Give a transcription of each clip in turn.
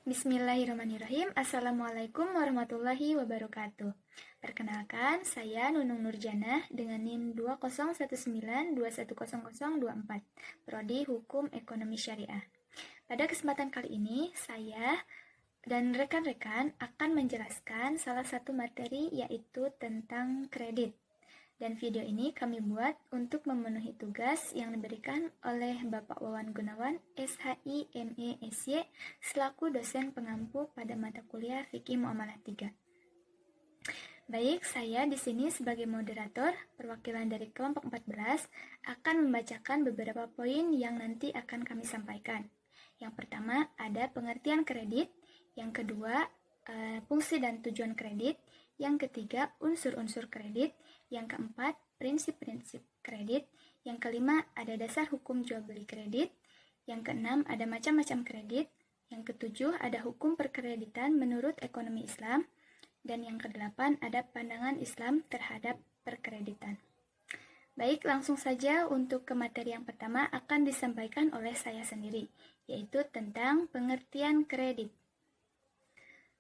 Bismillahirrahmanirrahim. Assalamualaikum warahmatullahi wabarakatuh. Perkenalkan, saya Nunung Nurjanah dengan NIM 2019210024, Prodi Hukum Ekonomi Syariah. Pada kesempatan kali ini, saya dan rekan-rekan akan menjelaskan salah satu materi yaitu tentang kredit. Dan video ini kami buat untuk memenuhi tugas yang diberikan oleh Bapak Wawan Gunawan, SHI ME SY, selaku dosen pengampu pada mata kuliah Fikih Muamalah 3. Baik, saya di sini sebagai moderator perwakilan dari kelompok 14 akan membacakan beberapa poin yang nanti akan kami sampaikan. Yang pertama ada pengertian kredit, yang kedua fungsi dan tujuan kredit, yang ketiga unsur-unsur kredit, yang keempat prinsip-prinsip kredit, yang kelima ada dasar hukum jual beli kredit, yang keenam ada macam-macam kredit, yang ketujuh ada hukum perkreditan menurut ekonomi Islam, dan yang kedelapan ada pandangan Islam terhadap perkreditan. Baik, langsung saja untuk ke materi yang pertama akan disampaikan oleh saya sendiri, yaitu tentang pengertian kredit.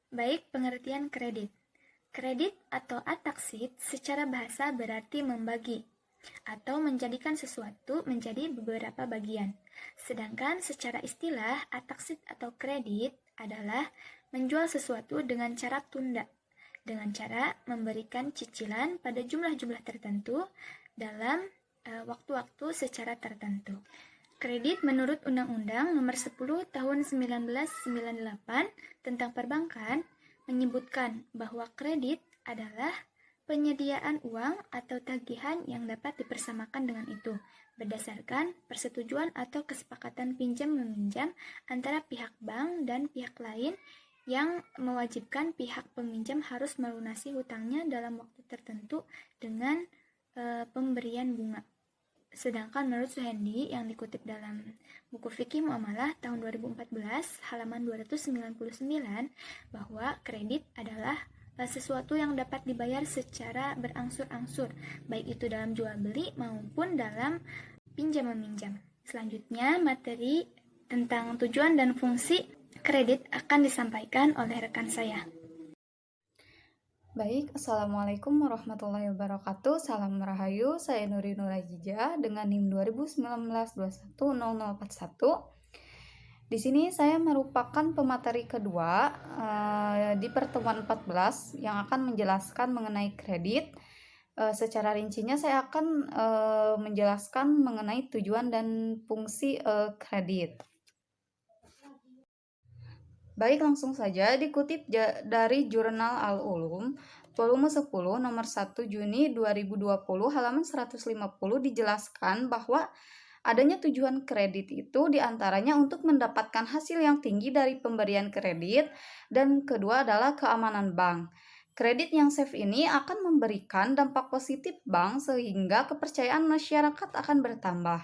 Baik, pengertian kredit. Kredit atau ataksid secara bahasa berarti membagi atau menjadikan sesuatu menjadi beberapa bagian. Sedangkan secara istilah, ataksid atau kredit adalah menjual sesuatu dengan cara tunda, dengan cara memberikan cicilan pada jumlah-jumlah tertentu dalam waktu-waktu secara tertentu. Kredit menurut Undang-Undang Nomor 10 Tahun 1998 tentang Perbankan menyebutkan bahwa kredit adalah penyediaan uang atau tagihan yang dapat dipersamakan dengan itu berdasarkan persetujuan atau kesepakatan pinjam-meminjam antara pihak bank dan pihak lain yang mewajibkan pihak peminjam harus melunasi hutangnya dalam waktu tertentu dengan pemberian bunga. Sedangkan menurut Suhendi yang dikutip dalam buku Fikih Muamalah tahun 2014 halaman 299 bahwa kredit adalah sesuatu yang dapat dibayar secara berangsur-angsur, baik itu dalam jual beli maupun dalam pinjam meminjam. Selanjutnya materi tentang tujuan dan fungsi kredit akan disampaikan oleh rekan saya. Baik, Assalamualaikum warahmatullahi wabarakatuh. Salam Rahayu, saya Nuri Nurajijah dengan NIM 2019210041. Di sini saya merupakan pemateri kedua di pertemuan 14 yang akan menjelaskan mengenai kredit. Secara rincinya saya akan menjelaskan mengenai tujuan dan fungsi kredit. Baik, langsung saja dikutip dari Jurnal Al-Ulum, volume 10, nomor 1 Juni 2020, halaman 150 dijelaskan bahwa adanya tujuan kredit itu diantaranya untuk mendapatkan hasil yang tinggi dari pemberian kredit, dan kedua adalah keamanan bank. Kredit yang safe ini akan memberikan dampak positif bank sehingga kepercayaan masyarakat akan bertambah.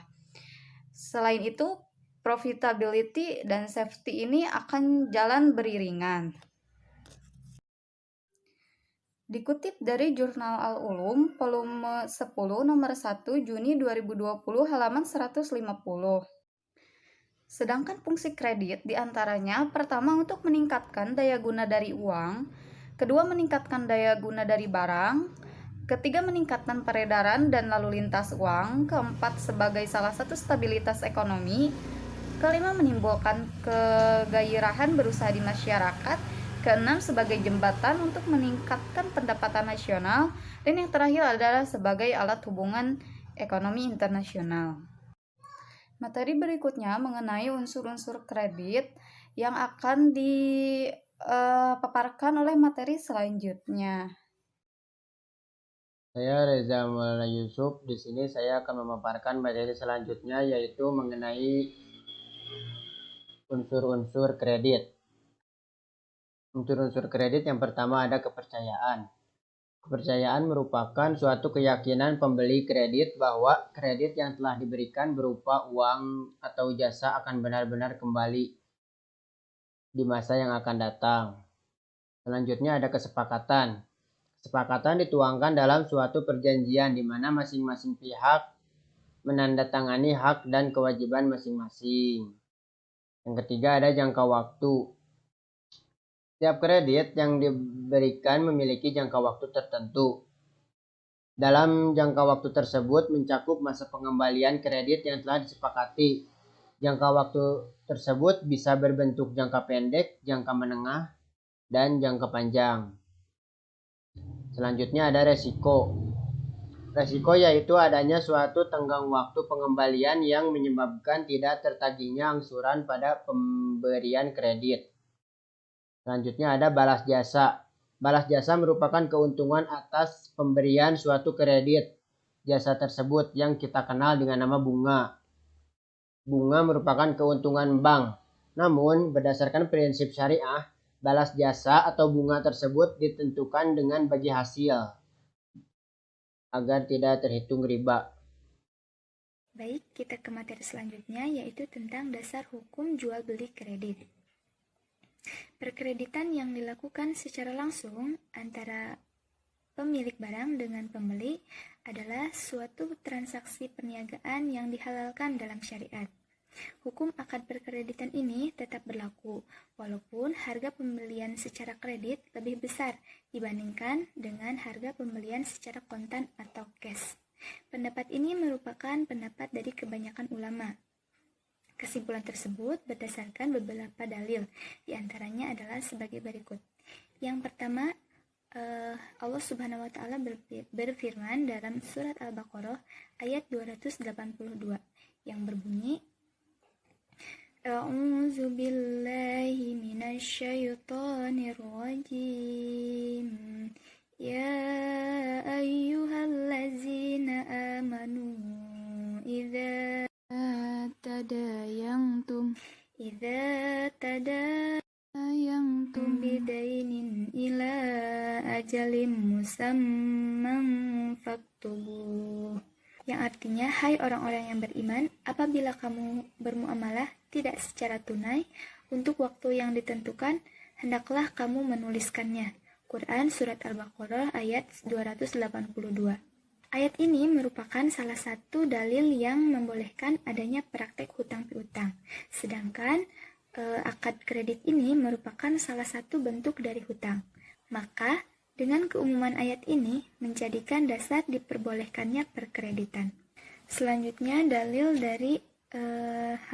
Selain itu, profitability dan safety ini akan jalan beriringan. Dikutip dari Jurnal Al-Ulum, volume 10, nomor 1, Juni 2020, halaman 150. Sedangkan fungsi kredit diantaranya pertama untuk meningkatkan daya guna dari uang, kedua meningkatkan daya guna dari barang, ketiga meningkatkan peredaran dan lalu lintas uang, keempat sebagai salah satu stabilitas ekonomi, kelima menimbulkan kegairahan berusaha di masyarakat, keenam sebagai jembatan untuk meningkatkan pendapatan nasional, dan yang terakhir adalah sebagai alat hubungan ekonomi internasional. Materi berikutnya mengenai unsur-unsur kredit yang akan dipaparkan oleh materi selanjutnya. Saya Reza Maulana Yusuf. Di sini saya akan memaparkan materi selanjutnya, yaitu mengenai unsur-unsur kredit. Unsur-unsur kredit yang pertama ada kepercayaan. Kepercayaan merupakan suatu keyakinan pembeli kredit bahwa kredit yang telah diberikan berupa uang atau jasa akan benar-benar kembali di masa yang akan datang. Selanjutnya ada kesepakatan. Kesepakatan dituangkan dalam suatu perjanjian di mana masing-masing pihak menandatangani hak dan kewajiban masing-masing. Yang ketiga ada jangka waktu. Setiap kredit yang diberikan memiliki jangka waktu tertentu. Dalam jangka waktu tersebut mencakup masa pengembalian kredit yang telah disepakati. Jangka waktu tersebut bisa berbentuk jangka pendek, jangka menengah, dan jangka panjang. Selanjutnya ada resiko. Resiko yaitu adanya suatu tenggang waktu pengembalian yang menyebabkan tidak tertagihnya angsuran pada pemberian kredit. Selanjutnya ada balas jasa. Balas jasa merupakan keuntungan atas pemberian suatu kredit jasa tersebut yang kita kenal dengan nama bunga. Bunga merupakan keuntungan bank. Namun, berdasarkan prinsip syariah, balas jasa atau bunga tersebut ditentukan dengan bagi hasil agar tidak terhitung riba. Baik, kita ke materi selanjutnya yaitu tentang dasar hukum jual beli kredit. Perkreditan yang dilakukan secara langsung antara pemilik barang dengan pembeli adalah suatu transaksi perniagaan yang dihalalkan dalam syariat. Hukum akad perkreditan ini tetap berlaku, walaupun harga pembelian secara kredit lebih besar dibandingkan dengan harga pembelian secara kontan atau cash. Pendapat ini merupakan pendapat dari kebanyakan ulama. Kesimpulan tersebut berdasarkan beberapa dalil, diantaranya adalah sebagai berikut. Yang pertama, Allah Subhanahu wa Ta'ala berfirman dalam surat Al-Baqarah ayat 282 yang berbunyi, A'udzu billahi minasyaitonir rajim. Ya ayyuhallazina amanu idza tadayantum bidainin ila ajalim musamman faktubuh. Yang artinya, hai orang-orang yang beriman, apabila kamu bermuamalah tidak secara tunai untuk waktu yang ditentukan, hendaklah kamu menuliskannya. Quran Surat Al-Baqarah ayat 282. Ayat ini merupakan salah satu dalil yang membolehkan adanya praktek hutang piutang. Sedangkan akad kredit ini merupakan salah satu bentuk dari hutang. Maka, dengan keumuman ayat ini menjadikan dasar diperbolehkannya perkreditan. Selanjutnya dalil dari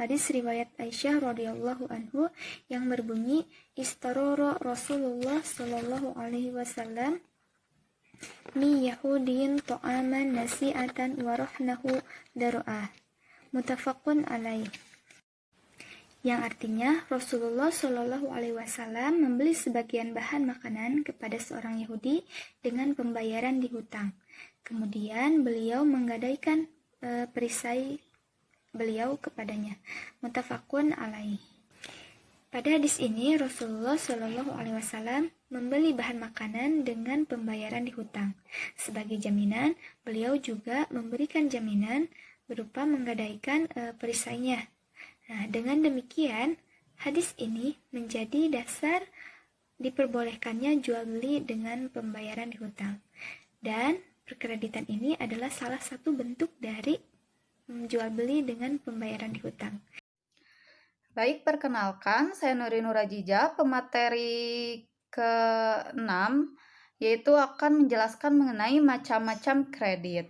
hadis riwayat Aisyah radhiyallahu anhu yang berbunyi, Istaroro Rasulullah sallallahu alaihi wasallam mi Yahudin to'aman nasi'atan warahnahu daru'ah. Mutafakun alaih. Yang artinya Rasulullah Shallallahu Alaihi Wasallam membeli sebagian bahan makanan kepada seorang Yahudi dengan pembayaran di hutang. Kemudian beliau menggadaikan perisai beliau kepadanya. Mutafakun alaih. Pada hadis ini Rasulullah Shallallahu Alaihi Wasallam membeli bahan makanan dengan pembayaran di hutang. Sebagai jaminan, beliau juga memberikan jaminan berupa menggadaikan perisainya. Nah, dengan demikian, hadis ini menjadi dasar diperbolehkannya jual beli dengan pembayaran di hutang. Dan perkreditan ini adalah salah satu bentuk dari jual beli dengan pembayaran di hutang. Baik, perkenalkan, saya Nuri Nurajija, pemateri ke-6, yaitu akan menjelaskan mengenai macam-macam kredit.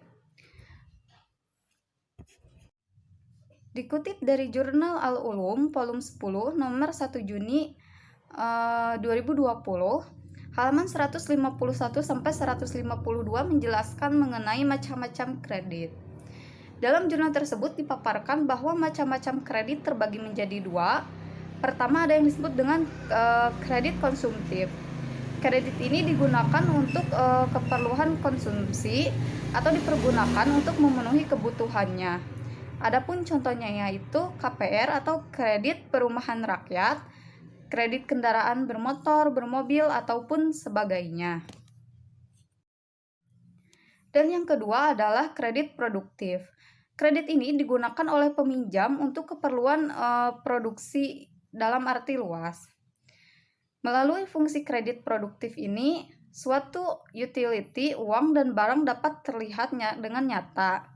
Dikutip dari Jurnal Al-Ulum, volume 10, nomor 1 Juni 2020, halaman 151 sampai 152 menjelaskan mengenai macam-macam kredit. Dalam jurnal tersebut dipaparkan bahwa macam-macam kredit terbagi menjadi dua. Pertama ada yang disebut dengan kredit konsumtif. Kredit ini digunakan untuk keperluan konsumsi atau dipergunakan untuk memenuhi kebutuhannya. Adapun contohnya yaitu KPR atau kredit perumahan rakyat, kredit kendaraan bermotor, bermobil, ataupun sebagainya. Dan yang kedua adalah kredit produktif. Kredit ini digunakan oleh peminjam untuk keperluan produksi dalam arti luas. Melalui fungsi kredit produktif ini, suatu utility, uang dan barang dapat terlihat dengan nyata.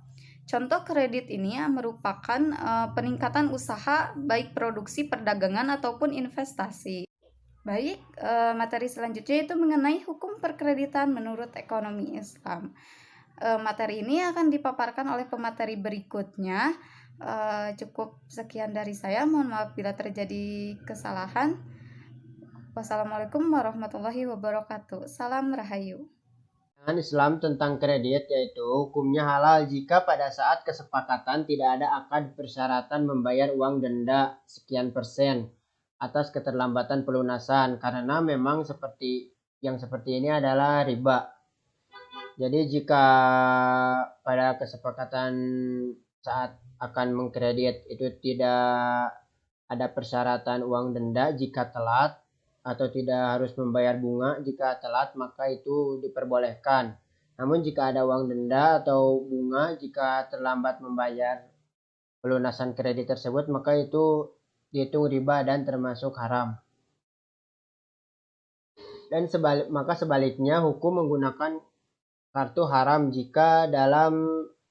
Contoh kredit ini merupakan peningkatan usaha baik produksi perdagangan ataupun investasi. Baik, materi selanjutnya itu mengenai hukum perkreditan menurut ekonomi Islam. Materi ini akan dipaparkan oleh pemateri berikutnya. Cukup sekian dari saya, mohon maaf bila terjadi kesalahan. Wassalamualaikum warahmatullahi wabarakatuh. Salam Rahayu. Pandangan Islam tentang kredit yaitu hukumnya halal jika pada saat kesepakatan tidak ada akad persyaratan membayar uang denda sekian persen atas keterlambatan pelunasan, karena memang seperti ini adalah riba. Jadi jika pada kesepakatan saat akan mengkredit itu tidak ada persyaratan uang denda jika telat, atau tidak harus membayar bunga jika telat, maka itu diperbolehkan. Namun jika ada uang denda atau bunga jika terlambat membayar pelunasan kredit tersebut, maka itu dihitung riba dan termasuk haram. Dan sebaliknya hukum menggunakan kartu haram jika dalam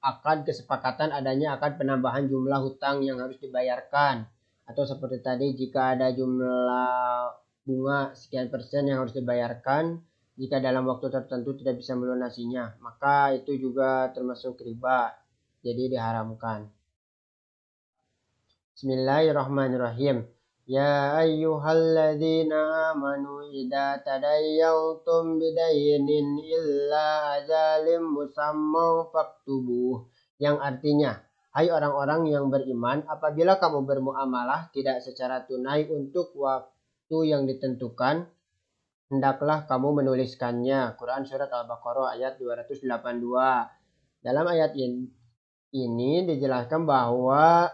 akad kesepakatan adanya akad penambahan jumlah hutang yang harus dibayarkan, atau seperti tadi jika ada jumlah bunga sekian persen yang harus dibayarkan jika dalam waktu tertentu tidak bisa melunasinya, maka itu juga termasuk riba, jadi diharamkan. Bismillahirrahmanirrahim. Ya ayyuhalladzina amanu idza tadayantum bidainin illa ajalim musamma faktubuh, yang artinya, hai orang-orang yang beriman, apabila kamu bermuamalah tidak secara tunai untuk waktu yang ditentukan, hendaklah kamu menuliskannya. Quran Surat Al-Baqarah ayat 282. Dalam ayat ini dijelaskan bahwa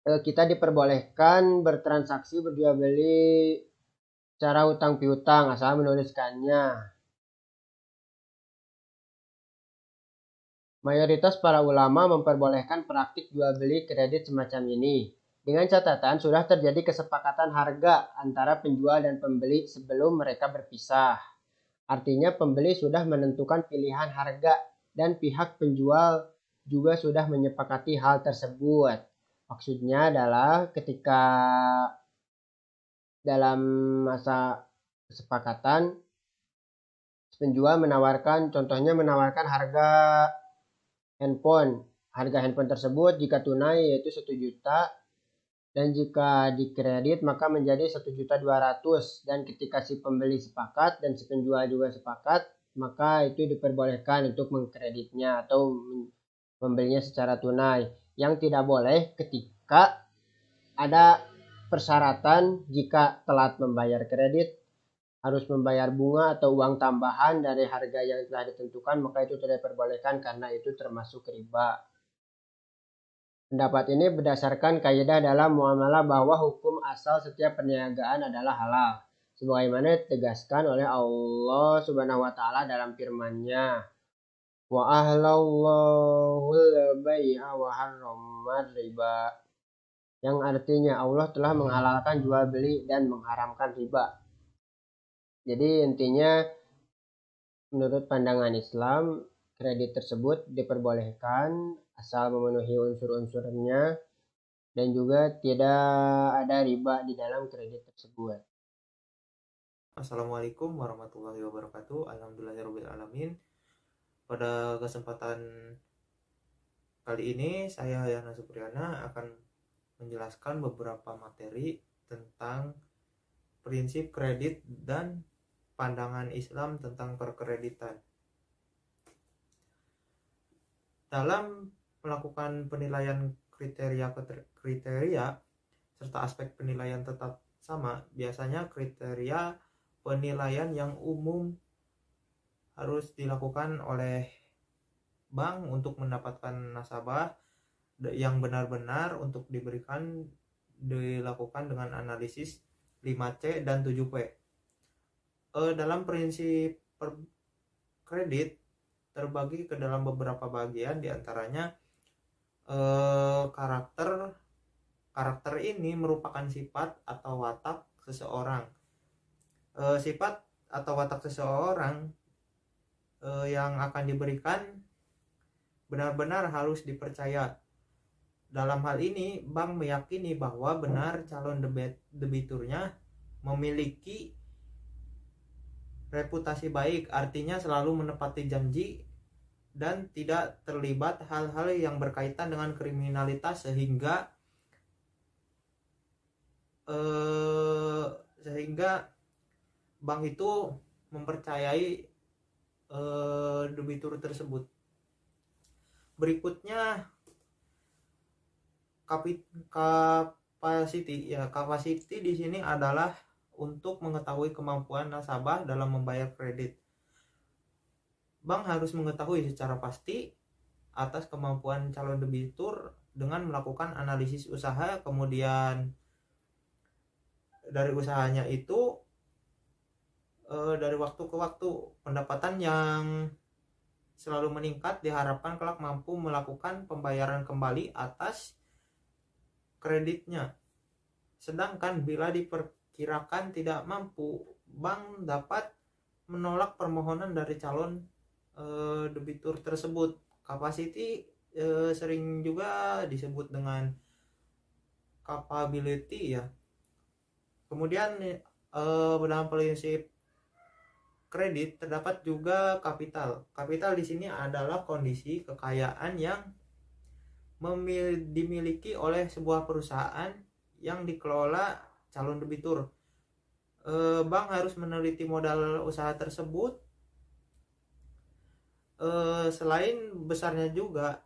kita diperbolehkan bertransaksi berjual beli secara hutang piutang asal menuliskannya. Mayoritas para ulama memperbolehkan praktik jual beli kredit semacam ini, dengan catatan sudah terjadi kesepakatan harga antara penjual dan pembeli sebelum mereka berpisah. Artinya pembeli sudah menentukan pilihan harga dan pihak penjual juga sudah menyepakati hal tersebut. Maksudnya adalah ketika dalam masa kesepakatan penjual menawarkan, contohnya menawarkan harga handphone. Harga handphone tersebut jika tunai yaitu 1 juta, dan jika dikredit maka menjadi 1.200.000, dan ketika si pembeli sepakat dan si penjual juga sepakat, maka itu diperbolehkan untuk mengkreditnya atau membelinya secara tunai. Yang tidak boleh ketika ada persyaratan jika telat membayar kredit, harus membayar bunga atau uang tambahan dari harga yang telah ditentukan, maka itu tidak diperbolehkan karena itu termasuk riba. Pendapat ini berdasarkan kaidah dalam muamalah bahwa hukum asal setiap perniagaan adalah halal, sebagaimana ditegaskan oleh Allah Subhanahu wa taala dalam firman-Nya, wa ahlallahu al-bai'a wa harramar riba, yang artinya Allah telah menghalalkan jual beli dan mengharamkan riba. Jadi intinya menurut pandangan Islam, kredit tersebut diperbolehkan asal memenuhi unsur-unsurnya dan juga tidak ada riba di dalam kredit tersebut. Assalamualaikum warahmatullahi wabarakatuh. Alhamdulillahirrahmanirrahim. Pada kesempatan kali ini saya Yana Supriyana akan menjelaskan beberapa materi tentang prinsip kredit dan pandangan Islam tentang perkreditan. Dalam melakukan penilaian kriteria serta aspek penilaian tetap sama, biasanya kriteria penilaian yang umum harus dilakukan oleh bank untuk mendapatkan nasabah yang benar-benar untuk dilakukan dengan analisis 5C dan 7P. Dalam prinsip kredit terbagi ke dalam beberapa bagian, diantaranya karakter ini merupakan sifat atau watak seseorang. Sifat atau watak seseorang yang akan diberikan benar-benar harus dipercaya. Dalam hal ini, bank meyakini bahwa benar calon debiturnya memiliki reputasi baik, artinya selalu menepati janji dan tidak terlibat hal-hal yang berkaitan dengan kriminalitas sehingga bank itu mempercayai debitur tersebut. Berikutnya capacity. Ya, capacity di sini adalah untuk mengetahui kemampuan nasabah dalam membayar kredit. Bank harus mengetahui secara pasti atas kemampuan calon debitur dengan melakukan analisis usaha, kemudian dari usahanya itu dari waktu ke waktu pendapatan yang selalu meningkat diharapkan kelak mampu melakukan pembayaran kembali atas kreditnya. Sedangkan bila diperkirakan tidak mampu, bank dapat menolak permohonan dari calon debitur tersebut. Capacity sering juga disebut dengan capability ya. Kemudian dalam prinsip kredit terdapat juga kapital. Kapital di sini adalah kondisi kekayaan yang dimiliki oleh sebuah perusahaan yang dikelola calon debitur. Bank harus meneliti modal usaha tersebut. Selain besarnya juga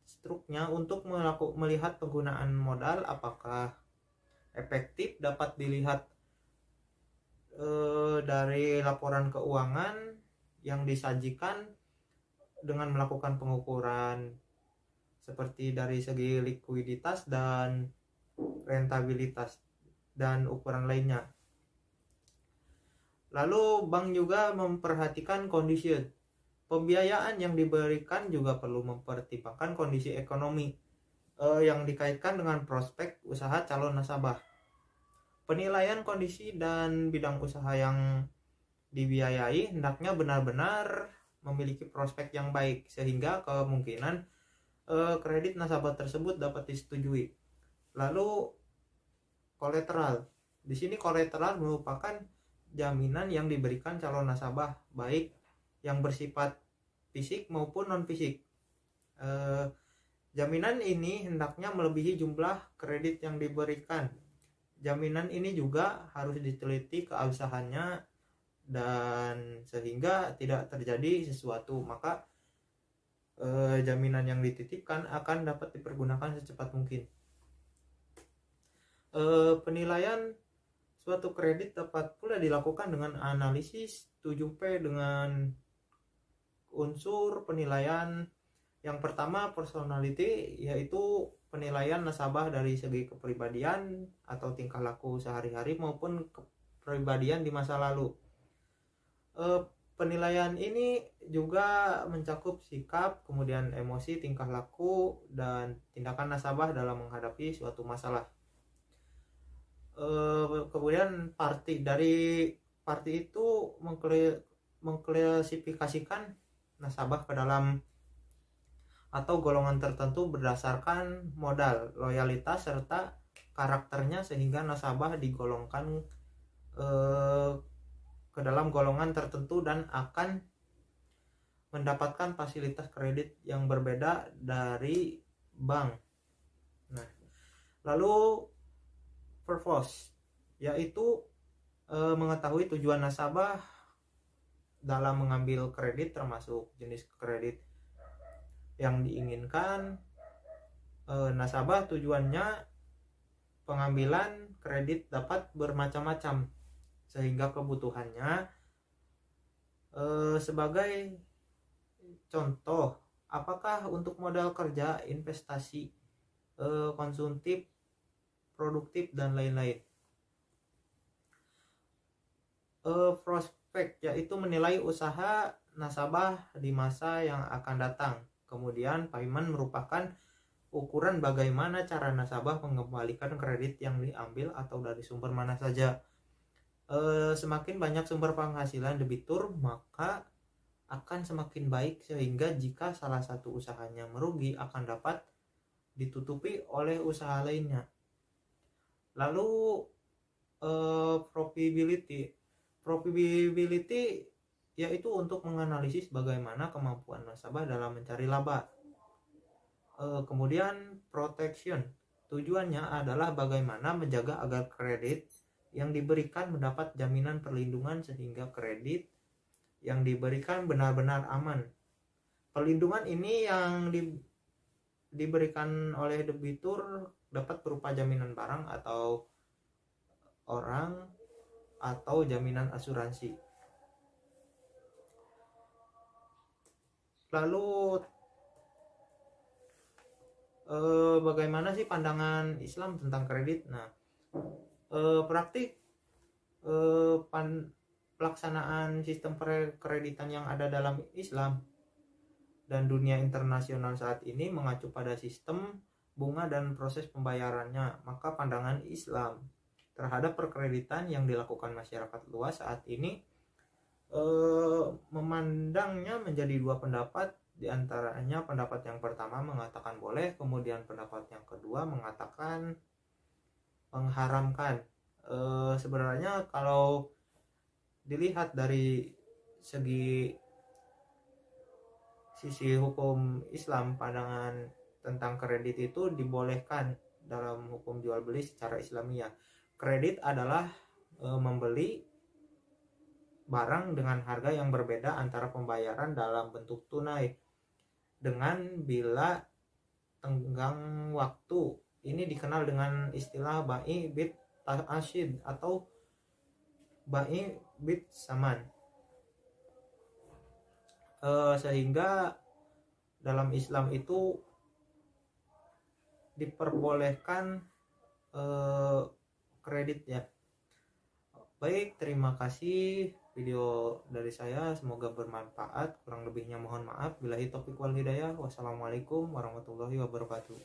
struknya untuk melihat penggunaan modal apakah efektif dapat dilihat dari laporan keuangan yang disajikan dengan melakukan pengukuran seperti dari segi likuiditas dan rentabilitas dan ukuran lainnya. Lalu bank juga memperhatikan kondisi pembiayaan yang diberikan, juga perlu mempertimbangkan kondisi ekonomi yang dikaitkan dengan prospek usaha calon nasabah. Penilaian kondisi dan bidang usaha yang dibiayai hendaknya benar-benar memiliki prospek yang baik sehingga kemungkinan kredit nasabah tersebut dapat disetujui. Lalu kolateral. Di sini kolateral merupakan jaminan yang diberikan calon nasabah baik yang bersifat fisik maupun non fisik. Jaminan ini hendaknya melebihi jumlah kredit yang diberikan. Jaminan ini juga harus diteliti keabsahannya dan sehingga tidak terjadi sesuatu, maka jaminan yang dititipkan akan dapat dipergunakan secepat mungkin. Penilaian suatu kredit dapat pula dilakukan dengan analisis 7P dengan unsur penilaian. Yang pertama personality, yaitu penilaian nasabah dari segi kepribadian atau tingkah laku sehari-hari maupun kepribadian di masa lalu. Penilaian ini juga mencakup sikap, kemudian emosi, tingkah laku, dan tindakan nasabah dalam menghadapi suatu masalah. Kemudian dari party itu mengklasifikasikan nasabah ke dalam atau golongan tertentu berdasarkan modal, loyalitas, serta karakternya sehingga nasabah digolongkan ke dalam golongan tertentu dan akan mendapatkan fasilitas kredit yang berbeda dari bank. Nah, lalu purpose, yaitu mengetahui tujuan nasabah dalam mengambil kredit, termasuk jenis kredit yang diinginkan. Nasabah tujuannya pengambilan kredit dapat bermacam-macam sehingga kebutuhannya sebagai contoh, apakah untuk modal kerja, investasi, konsumtif, produktif, dan lain-lain. Prospek, yaitu menilai usaha nasabah di masa yang akan datang. Kemudian payment merupakan ukuran bagaimana cara nasabah mengembalikan kredit yang diambil atau dari sumber mana saja. Semakin banyak sumber penghasilan debitur, maka akan semakin baik, sehingga jika salah satu usahanya merugi akan dapat ditutupi oleh usaha lainnya. Lalu Probability yaitu untuk menganalisis bagaimana kemampuan nasabah dalam mencari laba. Kemudian protection, tujuannya adalah bagaimana menjaga agar kredit yang diberikan mendapat jaminan perlindungan sehingga kredit yang diberikan benar-benar aman. Perlindungan ini yang diberikan oleh debitur dapat berupa jaminan barang atau orang atau jaminan asuransi. Lalu bagaimana sih pandangan Islam tentang kredit? Nah, praktik pelaksanaan sistem kreditan yang ada dalam Islam dan dunia internasional saat ini mengacu pada sistem bunga dan proses pembayarannya. Maka pandangan Islam terhadap perkreditan yang dilakukan masyarakat luas saat ini memandangnya menjadi dua pendapat. Di antaranya pendapat yang pertama mengatakan boleh, kemudian pendapat yang kedua mengatakan mengharamkan. Sebenarnya kalau dilihat dari sisi hukum Islam, pandangan tentang kredit itu dibolehkan dalam hukum jual beli secara Islamiyah. Kredit adalah membeli barang dengan harga yang berbeda antara pembayaran dalam bentuk tunai dengan bila tenggang waktu. Ini dikenal dengan istilah bai bit ta'ashid atau bai bit saman. Sehingga dalam Islam itu diperbolehkan kredit ya. Baik, terima kasih video dari saya, semoga bermanfaat. Kurang lebihnya mohon maaf. Billahi taufiq wal hidayah. Wassalamualaikum warahmatullahi wabarakatuh.